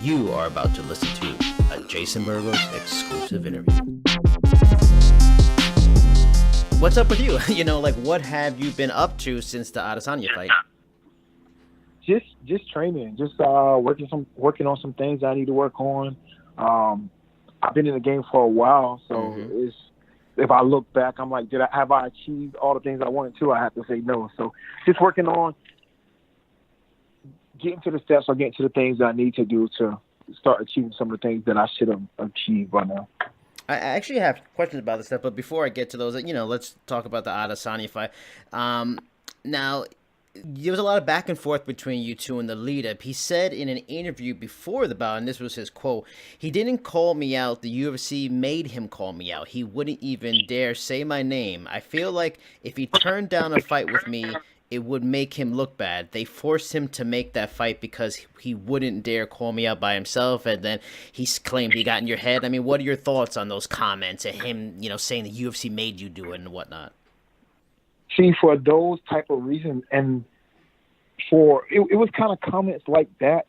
You are about to listen to a Jason Burgos exclusive interview. What's up with you? What have you been up to since the Adesanya fight? Just training, working on some things I need to work on. I've been in the game for a while, so if I look back, I'm like, have I achieved all the things I wanted to? I have to say no. So just working on getting to the steps or getting to the things that I need to do to start achieving some of the things that I should have achieved by now. I actually have questions about this stuff, but before I get to those, let's talk about the Adesanya fight. Now, there was a lot of back and forth between you two in the lead-up. He said in an interview before the bout, and this was his quote, "He didn't call me out. The UFC made him call me out. He wouldn't even dare say my name. I feel like if he turned down a fight with me, it would make him look bad. They forced him to make that fight because he wouldn't dare call me out by himself." And then he claimed he got in your head. I mean, what are your thoughts on those comments and him, saying the UFC made you do it and whatnot? See, for those type of reasons, and it was kind of comments like that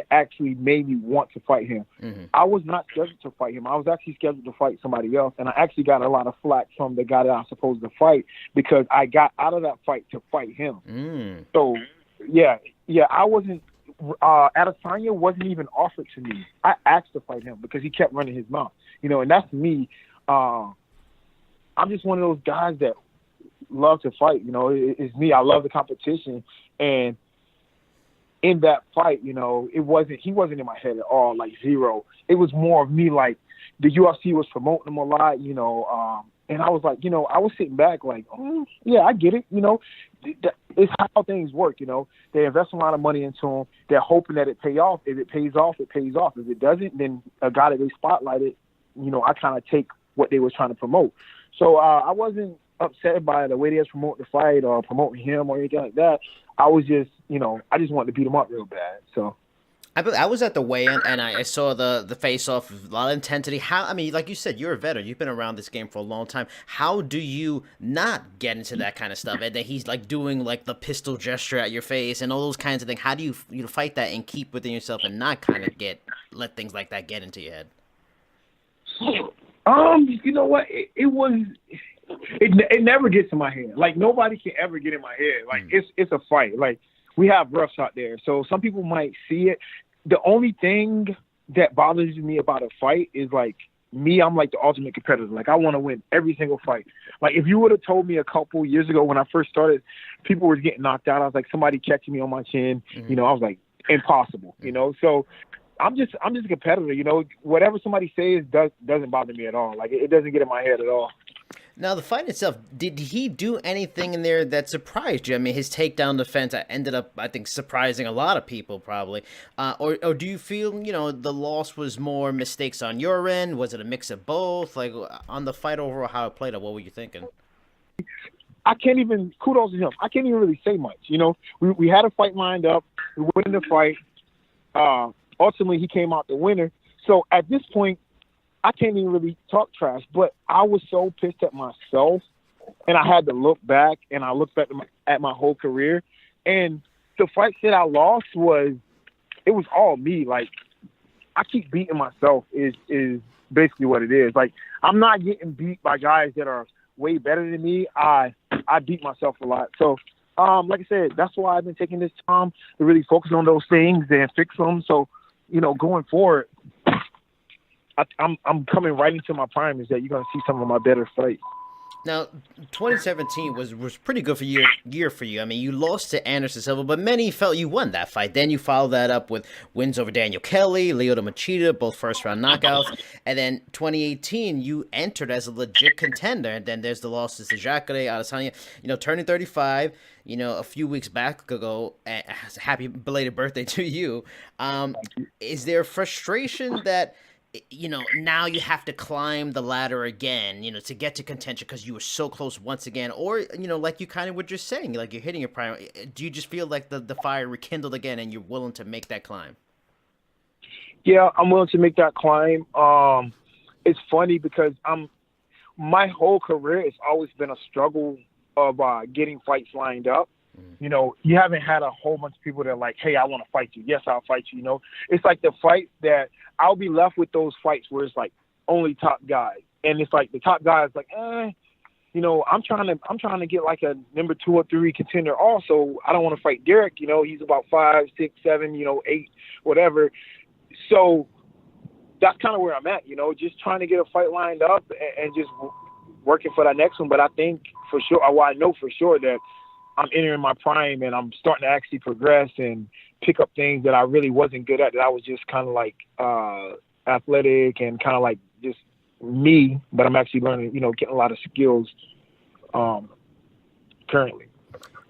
actually made me want to fight him. I was not scheduled to fight him. I was actually scheduled to fight somebody else, and I actually got a lot of flack from the guy that I was supposed to fight because I got out of that fight to fight him. So, yeah, I wasn't. Adesanya wasn't even offered to me. I asked to fight him because he kept running his mouth, and that's me. I'm just one of those guys that love to fight. It's me. I love the competition, and in that fight, he wasn't in my head at all, like zero. It was more of me, like the UFC was promoting him a lot, and I was like, I was sitting back like, oh, yeah, I get it. It's how things work. They invest a lot of money into him. They're hoping that it pays off. If it pays off, it pays off. If it doesn't, then a guy that they spotlighted, I kind of take what they were trying to promote. So I wasn't upset by the way they was promoting the fight or promoting him or anything like that. I was just, I just wanted to beat him up real bad. So I was at the weigh-in and I saw the face-off, a lot of intensity. Like you said, you're a veteran. You've been around this game for a long time. How do you not get into that kind of stuff? And then he's like doing like the pistol gesture at your face and all those kinds of things. How do you fight that and keep within yourself and not kind of let things like that get into your head? You know what? It never gets in my head. Like, nobody can ever get in my head. Like, it's a fight. Like, we have roughs out there. So some people might see it. The only thing that bothers me about a fight is, like, me, I'm like the ultimate competitor. Like, I want to win every single fight. Like, if you would have told me a couple years ago when I first started, people were getting knocked out, I was like, somebody catching me on my chin. I was like, impossible, So I'm just a competitor, Whatever somebody says doesn't bother me at all. Like, it doesn't get in my head at all. Now, the fight itself, did he do anything in there that surprised you? I mean, his takedown defense ended up, I think, surprising a lot of people probably. Or do you feel, the loss was more mistakes on your end? Was it a mix of both? Like, on the fight overall, how it played out, what were you thinking? I can't even, kudos to him, I can't even really say much. We had a fight lined up. We went in the fight. Ultimately, he came out the winner. So at this point, I can't even really talk trash, but I was so pissed at myself, and I had to look back, and I looked back at my whole career, and the fight that I lost it was all me. Like, I keep beating myself is basically what it is. Like, I'm not getting beat by guys that are way better than me. I beat myself a lot. So, like I said, that's why I've been taking this time to really focus on those things and fix them. So, going forward, I'm coming right into my prime. Is that you're going to see some of my better fights. Now, 2017 was pretty good year for you. I mean, you lost to Anderson Silva, but many felt you won that fight. Then you followed that up with wins over Daniel Kelly, Lyoto Machida, both first-round knockouts. And then 2018, you entered as a legit contender. And then there's the losses to Jacare, Adesanya, turning 35, a few weeks back ago. Happy belated birthday to you. Is there frustration that now you have to climb the ladder again, to get to contention because you were so close once again? Or, like you kind of were just saying, like you're hitting your prime. Do you just feel like the fire rekindled again and you're willing to make that climb? Yeah, I'm willing to make that climb. It's funny because my whole career, it's always been a struggle of getting fights lined up. You know, you haven't had a whole bunch of people that are like, hey, I want to fight you. Yes, I'll fight you. You know, it's like the fights that I'll be left with those fights where it's like only top guys. And it's like the top guy is like, you know, I'm trying to get like a number 2 or 3 contender also. I don't want to fight Derek. You know, he's about 5, 6, 7, you know, 8, whatever. So that's kind of where I'm at, you know, just trying to get a fight lined up and just working for that next one. But I think for sure, well, I know for sure that I'm entering my prime and I'm starting to actually progress and pick up things that I really wasn't good at, that I was just kind of like athletic and kind of like just me, but I'm actually learning, you know, getting a lot of skills currently.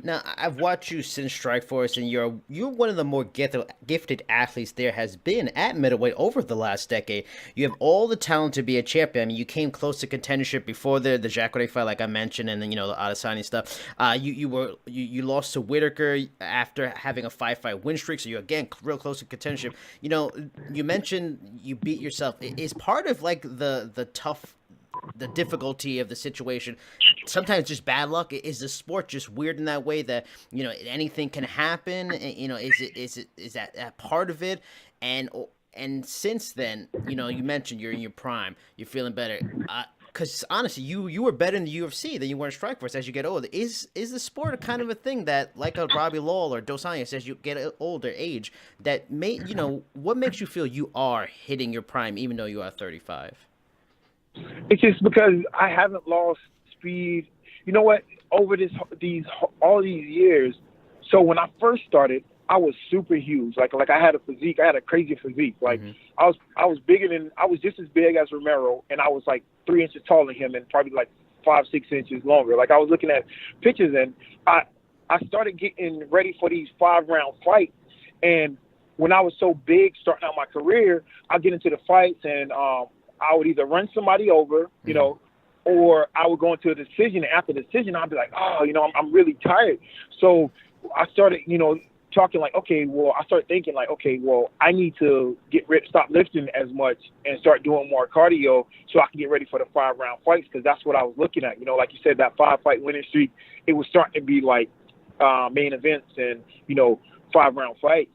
Now, I've watched you since Strikeforce, and you're one of the more gifted athletes there has been at middleweight over the last decade. You have all the talent to be a champion. I mean, you came close to contendership before the Jacare fight, like I mentioned, and then, you know, the Adesanya stuff. You lost to Whittaker after having a 5-fight win streak, so you're again real close to contendership. You know, you mentioned you beat yourself. Is part of like the difficulty of the situation sometimes just bad luck? Is the sport just weird in that way that, you know, anything can happen? You know, is that part of it? And since then, you know, you mentioned you're in your prime, you're feeling better. Because honestly, you were better in the UFC than you were in Strikeforce as you get older. Is the sport a kind of a thing that, like a Robbie Lawler or Adesanya says, you get older age, that you know, what makes you feel you are hitting your prime even though you are 35? It's just because I haven't lost speed. You know what? Over all these years. So when I first started, I was super huge. Like I had a physique. I had a crazy physique. Like I was just as big as Romero, and I was like 3 inches taller than him, and probably like 5, 6 inches longer. Like I was looking at pictures, and I started getting ready for these 5-round fights. And when I was so big, starting out my career, I'd get into the fights, and I would either run somebody over, you know, or I would go into a decision. And after the decision, I'd be like, oh, you know, I'm really tired. So I started, you know, talking like, okay, well, I started thinking like, okay, well, I need to stop lifting as much and start doing more cardio so I can get ready for the 5-round fights, because that's what I was looking at. You know, like you said, that 5-fight winning streak, it was starting to be like main events and, you know, 5-round fights.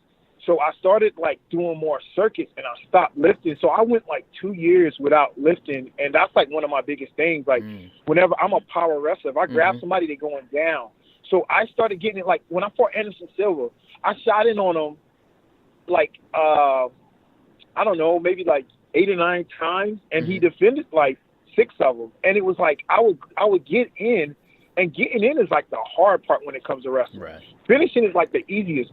So I started like doing more circuits and I stopped lifting. So I went like 2 years without lifting. And that's like one of my biggest things. Like whenever I'm a power wrestler, if I grab somebody, they're going down. So I started getting it. Like when I fought Anderson Silva, I shot in on him like, I don't know, maybe like 8 or 9 times. And he defended like 6 of them. And it was like, I would get in, and getting in is like the hard part when it comes to wrestling. Right. Finishing is like the easier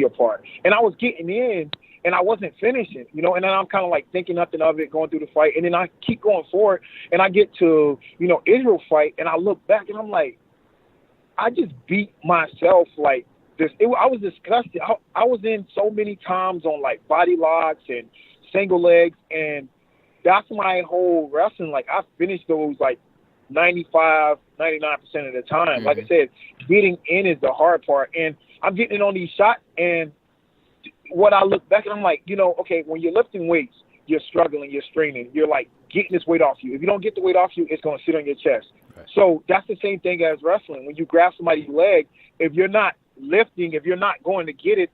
part. And I was getting in and I wasn't finishing, you know, and then I'm kind of like thinking nothing of it, going through the fight. And then I keep going forward and I get to, you know, Israel fight, and I look back and I'm like, I just beat myself like this. I was disgusted. I was in so many times on like body locks and single legs, and that's my whole wrestling. Like I finished those like 95, 99% of the time. Like I said, getting in is the hard part. And I'm getting in on these shots, and what I look back and I'm like, you know, okay, when you're lifting weights, you're struggling, you're straining, you're like getting this weight off you. If you don't get the weight off you, it's going to sit on your chest. Right. So that's the same thing as wrestling. When you grab somebody's leg, if you're not lifting, if you're not going to get it,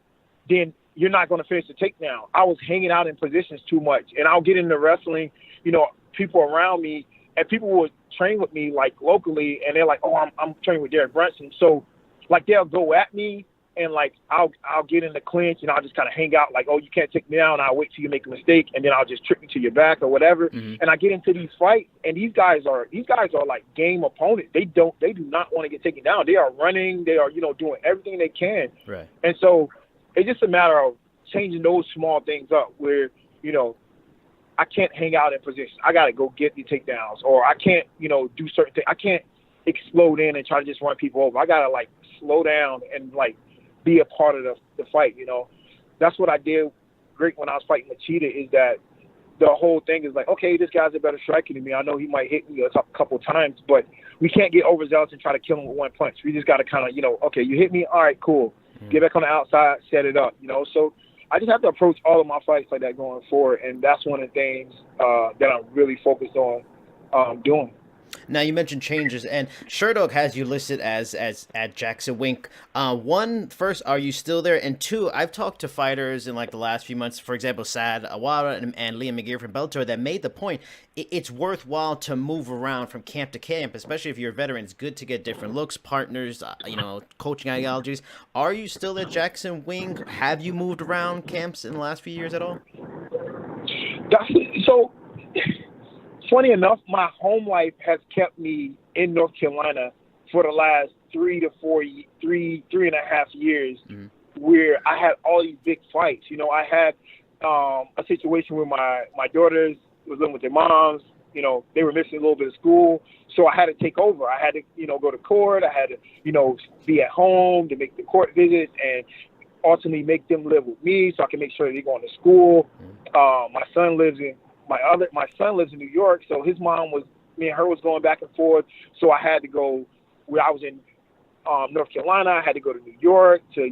then you're not going to finish the takedown. I was hanging out in positions too much, and I'll get into wrestling, you know, people around me, and people would train with me like locally, and they're like, oh, I'm training with Derek Brunson. So like they'll go at me, and like I'll get in the clinch, and I'll just kind of hang out like, oh, you can't take me down. I'll wait till you make a mistake, and then I'll just trip you to your back or whatever. And I get into these fights, and these guys are like game opponents. They do not want to get taken down. They are running. They are, you know, doing everything they can. Right. And so it's just a matter of changing those small things up where, you know, I can't hang out in position. I got to go get the takedowns, or I can't, you know, do certain things. I can't explode in and try to just run people over. I got to like slow down and like be a part of the fight, you know. That's what I did great when I was fighting Machida, is that the whole thing is like, okay, this guy's a better striker than me. I know he might hit me a couple times, but we can't get overzealous and try to kill him with one punch. We just got to kind of, you know, okay, you hit me, all right, cool. Get back on the outside, set it up, you know. So I just have to approach all of my fights like that going forward, and that's one of the things that I'm really focused on doing. Now you mentioned changes, and Sherdog has you listed as at Jackson Wink. One, first, are you still there? And two, I've talked to fighters in like the last few months, for example, Sad Awara and Liam McGear from Bellator, that made the point it's worthwhile to move around from camp to camp, especially if you're a veteran. It's good to get different looks, partners, coaching ideologies. Are you still at Jackson Wink? Have you moved around camps in the last few years at all? So, funny enough, my home life has kept me in North Carolina for the last 3.5 years, where I had all these big fights. I had a situation where my daughters was living with their moms. They were missing a little bit of school, so I had to take over. I had to, go to court. I had to, be at home to make the court visits and ultimately make them live with me so I can make sure they're going to school. My son lives in New York, so his mom me and her was going back and forth. So I had to go where I was in North Carolina. I had to go to New York to,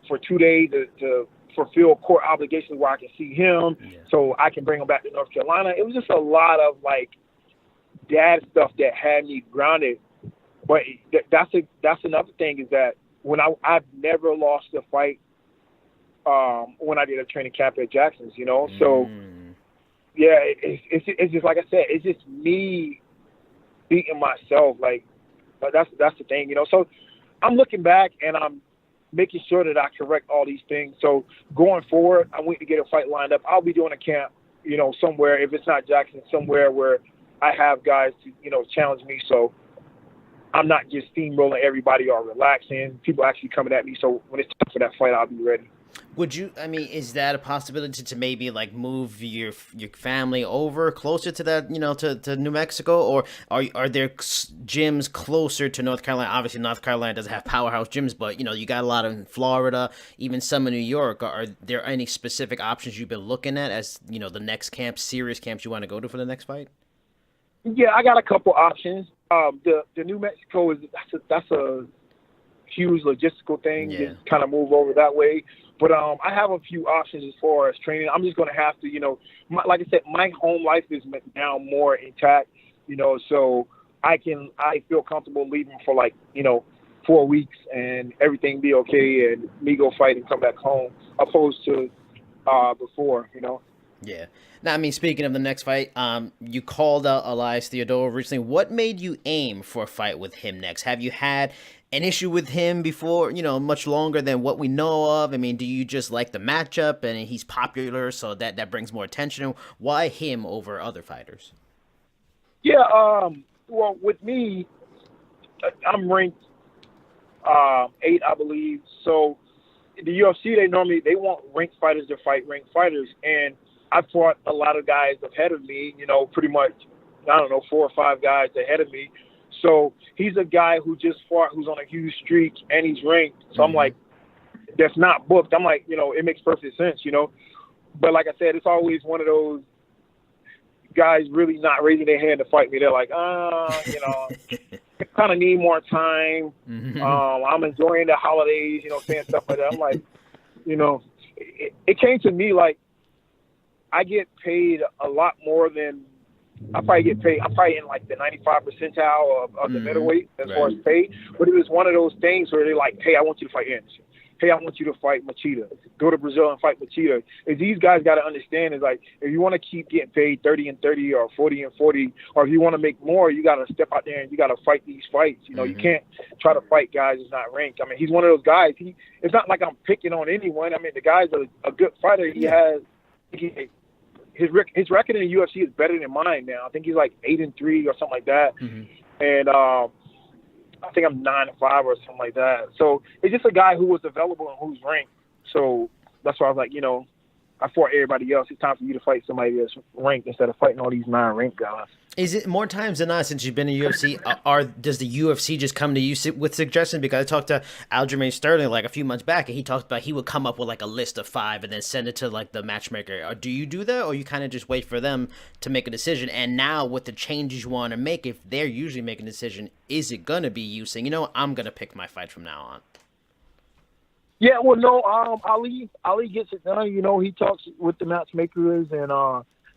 for 2 days to fulfill court obligations where I can see him, so I can bring him back to North Carolina. It was just a lot of like dad stuff that had me grounded. But that's another thing is that when I've never lost a fight when I did a training camp at Jackson's, so. Yeah, it's just like I said, it's just me beating myself. Like, but that's the thing, So I'm looking back and I'm making sure that I correct all these things. So going forward, I want to get a fight lined up. I'll be doing a camp, somewhere. If it's not Jackson, somewhere where I have guys to, challenge me. So I'm not just steamrolling everybody or relaxing. People actually coming at me. So when it's time for that fight, I'll be ready. Would you? I mean, is that a possibility to maybe like move your family over closer to that, to New Mexico, or are there gyms closer to North Carolina? Obviously, North Carolina doesn't have powerhouse gyms, but you got a lot in Florida, even some in New York. Are there any specific options you've been looking at as the next serious camps you want to go to for the next fight? Yeah, I got a couple options. The New Mexico that's a huge logistical thing. Just kind of move over that way. But I have a few options as far as training. I'm just going to have to, like I said, my home life is now more intact, so I feel comfortable leaving for 4 weeks and everything be okay and me go fight and come back home opposed to before, Yeah. Now, I mean, speaking of the next fight, you called out Elias Theodorou recently. What made you aim for a fight with him next? Have you had an issue with him before, much longer than what we know of? I mean, do you just like the matchup and he's popular, so that brings more attention? Why him over other fighters? Yeah, well, with me, I'm ranked 8, I believe. So the UFC, they want ranked fighters to fight ranked fighters, and I fought a lot of guys ahead of me, pretty much, 4 or 5 guys ahead of me. So he's a guy who just fought, who's on a huge streak, and he's ranked. So I'm like, that's not booked. I'm like, it makes perfect sense, But like I said, it's always one of those guys really not raising their hand to fight me. They're like, kind of need more time. I'm enjoying the holidays, saying stuff like that. I'm like, it came to me like I get paid a lot more than I'm probably in like the 95 percentile of the middleweight as far as pay. But it was one of those things where they're like, hey, I want you to fight Anderson. Hey, I want you to fight Machida. Go to Brazil and fight Machida. Is these guys got to understand is like, if you want to keep getting paid 30 and 30 or 40 and 40, or if you want to make more, you got to step out there and you got to fight these fights. You can't try to fight guys that's not ranked. I mean, he's one of those guys. It's not like I'm picking on anyone. I mean, the guy's a good fighter. His record in the UFC is better than mine now. I think he's like 8-3 or something like that. And I think I'm 9-5 or something like that. So it's just a guy who was available and who's ranked. So that's why I was like, I fought everybody else. It's time for you to fight somebody that's ranked instead of fighting all these non-ranked guys. Is it more times than not since you've been in UFC? Does the UFC just come to you with suggestions? Because I talked to Aljamain Sterling like a few months back, and he talked about he would come up with like a list of 5 and then send it to like the matchmaker. Or do you do that, or you kind of just wait for them to make a decision? And now with the changes you want to make, if they're usually making a decision, is it gonna be you saying, I'm gonna pick my fight from now on? Yeah, well, no, Ali gets it done. He talks with the matchmakers and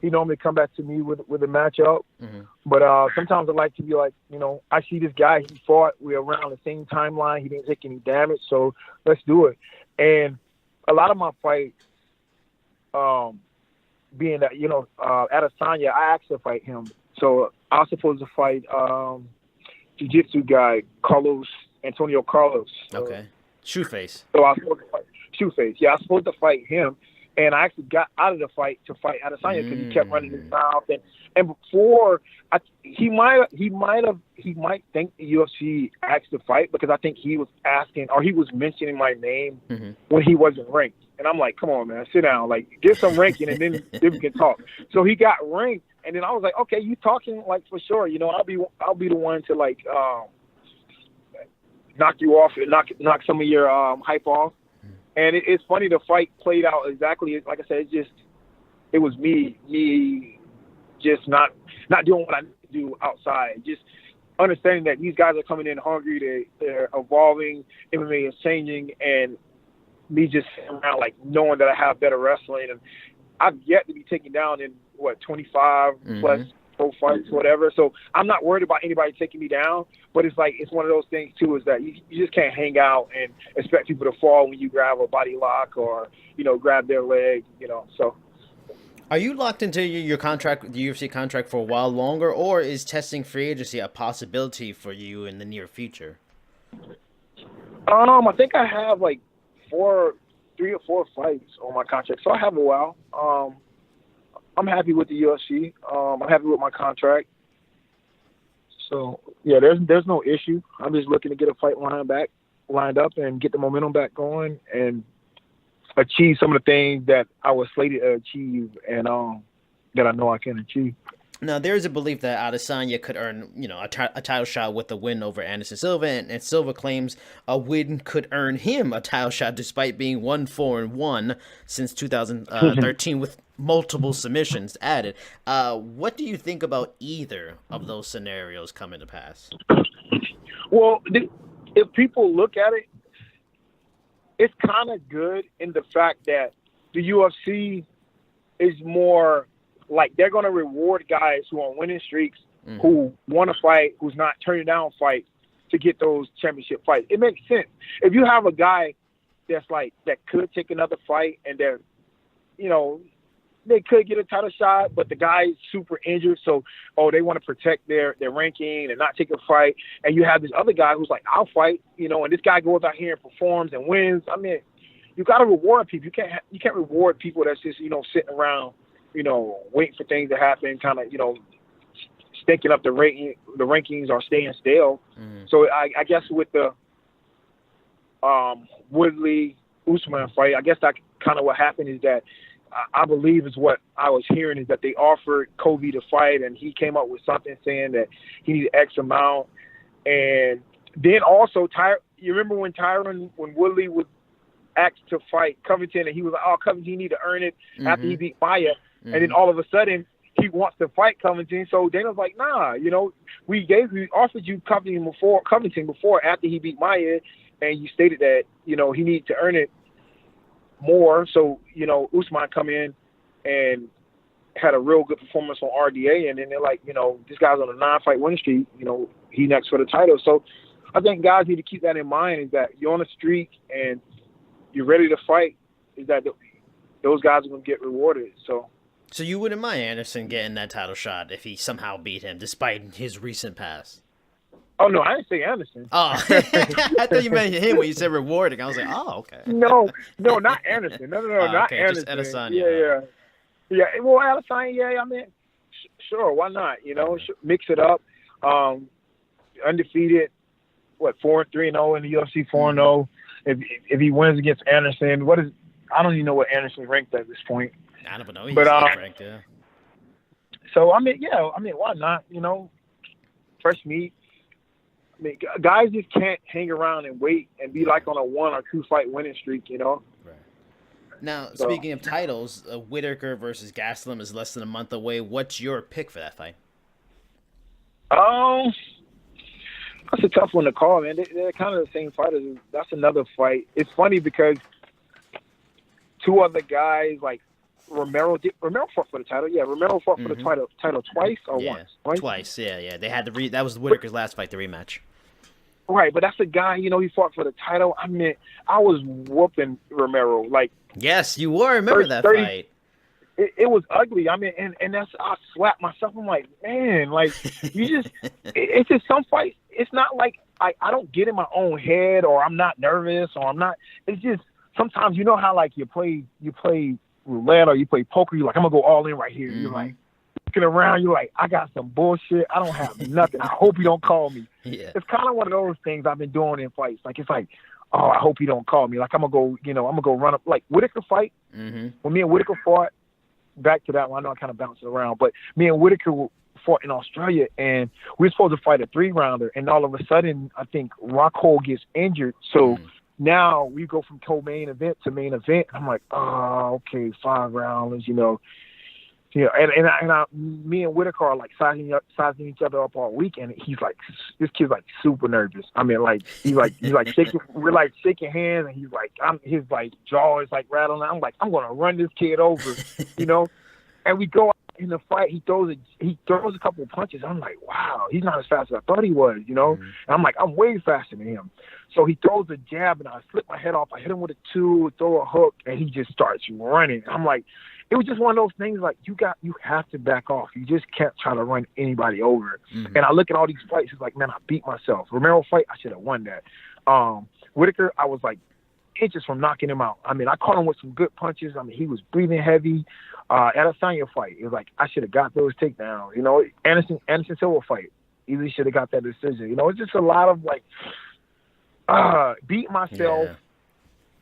he normally come back to me with a matchup. Mm-hmm. But sometimes I like to be like, I see this guy, he fought, we're around the same timeline, he didn't take any damage, so let's do it. And a lot of my fights, being that, Adesanya, I asked to fight him. So I was supposed to fight jiu-jitsu guy, Antonio Carlos. Okay. Shoeface. So I was supposed to fight Shoeface. Yeah, I was supposed to fight him. And I actually got out of the fight to fight Adesanya because he kept running his mouth. And before, he might think the UFC asked to fight because I think he was asking or he was mentioning my name when he wasn't ranked. And I'm like, come on, man, sit down. Like, get some ranking and then we can talk. So he got ranked. And then I was like, okay, you talking like for sure. I'll be the one to like knock you off and knock some of your hype off. And it's funny, the fight played out exactly like I said. It was me just not doing what I need to do outside. Just understanding that these guys are coming in hungry. They're evolving. MMA is changing, and me just sitting around like knowing that I have better wrestling. And I've yet to be taken down in 25 plus pro fights, whatever. So I'm not worried about anybody taking me down. But it's like it's one of those things too, is that you just can't hang out and expect people to fall when you grab a body lock or grab their leg. So. Are you locked into your contract, the UFC contract, for a while longer, or is testing free agency a possibility for you in the near future? I think I have like 3 or 4 fights on my contract, so I have a while. I'm happy with the UFC. I'm happy with my contract. So yeah, there's no issue. I'm just looking to get a fight lined up and get the momentum back going and achieve some of the things that I was slated to achieve and that I know I can achieve. Now, there's a belief that Adesanya could earn, a title shot with a win over Anderson Silva, and Silva claims a win could earn him a title shot despite being 1-4-1 since 2013 with multiple submissions added. What do you think about either of those scenarios coming to pass? Well, if people look at it, it's kind of good in the fact that the UFC is more like they're going to reward guys who are on winning streaks, who want to fight, who's not turning down fights to get those championship fights. It makes sense. If you have a guy that's like that could take another fight and they're, they could get a title shot, but the guy's super injured, so they want to protect their ranking and not take a fight. And you have this other guy who's like, I'll fight, and this guy goes out here and performs and wins. I mean, you got to reward people. You can't reward people that's just sitting around, waiting for things to happen, kind of stinking up the rankings or staying stale. So I guess with the Woodley Usman fight, I guess that kind of what happened is that. I believe is what I was hearing is that they offered Kobe to fight, and he came up with something saying that he needed X amount. And then also, you remember when Woodley was asked to fight Covington, and he was like, "Oh, Covington, you need to earn it after he beat Maya." And then all of a sudden, he wants to fight Covington. So Dana's like, "Nah, we offered you Covington before after he beat Maya, and you stated that he needed to earn it more." So Usman come in and had a real good performance on RDA, and then they're like, this guy's on a 9-fight winning streak, he next for the title. So I think guys need to keep that in mind, is that you're on a streak and you're ready to fight, is that those guys are going to get rewarded. So you wouldn't mind Anderson getting that title shot if he somehow beat him despite his recent past? Oh, no, I didn't say Anderson. Oh, I thought you meant him when you said rewarding. I was like, oh, okay. No, not Anderson. No, not okay, Anderson. Just Adesanya. Yeah. Well, Adesanya, yeah, I mean, sure, why not? Mix it up. Undefeated, 4-3-0 in the UFC, 4-0. If he wins against Anderson, I don't even know what Anderson's ranked at this point. I don't know. He's ranked, yeah. So, I mean, why not? Fresh meat. I mean, guys just can't hang around and wait and be like on a 1 or 2 fight winning streak, Right. Now, speaking of titles, Whittaker versus Gastelum is less than a month away. What's your pick for that fight? That's a tough one to call, man. They're kind of the same fighters. That's another fight. It's funny because 2 other guys, like Romero fought for the title. Yeah, Romero fought for the title twice or once. Right? Twice. Yeah. They had that was Whittaker's last fight, the rematch. Right, but that's a guy. He fought for the title. I mean, I was whooping Romero like. Yes, you were. I remember that fight. It was ugly. I mean, and that's I slapped myself. I'm like, man, like you just. It's just some fights. It's not like I don't get in my own head or I'm not nervous or I'm not. It's just sometimes how like you play roulette or you play poker. You're like, I'm gonna go all in right here. You're like looking around. You're like, I got some bullshit. I don't have nothing. I hope you don't call me. Yeah. It's kind of one of those things I've been doing in fights. Like it's like, oh, I hope you don't call me. Like I'm gonna go run up like Whittaker fight. When me and Whittaker fought. Back to that one. I know I kind of bounced around, but me and Whittaker fought in Australia, and we were supposed to fight a 3-rounder, and all of a sudden, I think Rockhold gets injured, so now we go from co-main event to main event. I'm like, oh, okay, 5 rounds, me and Whittaker are like sizing each other up all weekend. He's like, this kid's like super nervous. I mean, like he's like shaking. We're like shaking hands, and he's like, his like jaw is like rattling. I'm like, I'm gonna run this kid over, And we go out in the fight. He throws a couple of punches. I'm like, wow, he's not as fast as I thought he was, And I'm like, I'm way faster than him. So he throws a jab, and I slip my head off. I hit him with a 2, throw a hook, and he just starts running. I'm like. It was just one of those things like you have to back off. You just can't try to run anybody over. And I look at all these fights, it's like, man, I beat myself. Romero fight, I should have won that. Whittaker, I was like inches from knocking him out. I mean, I caught him with some good punches. I mean, he was breathing heavy. Adesanya fight, it was like I should have got those takedowns. Anderson Silva fight, easily should have got that decision. It's just a lot of like beat myself,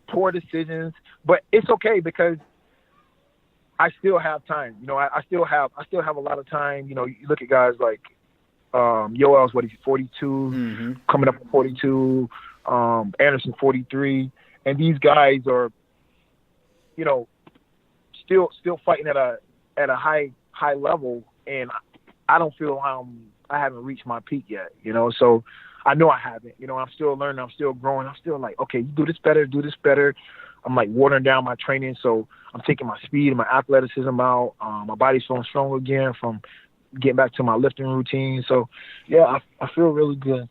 poor decisions, but it's okay because I still have time. I still have a lot of time. You look at guys like Yoel's, he's 42, coming up at 42, Anderson 43, and these guys are, still fighting at a high level, and I don't feel I haven't reached my peak yet. So I know I haven't. I'm still learning. I'm still growing. I'm still like, okay, you do this better. I'm like watering down my training, so I'm taking my speed and my athleticism out. My body's feeling strong again from getting back to my lifting routine. So, yeah, I feel really good.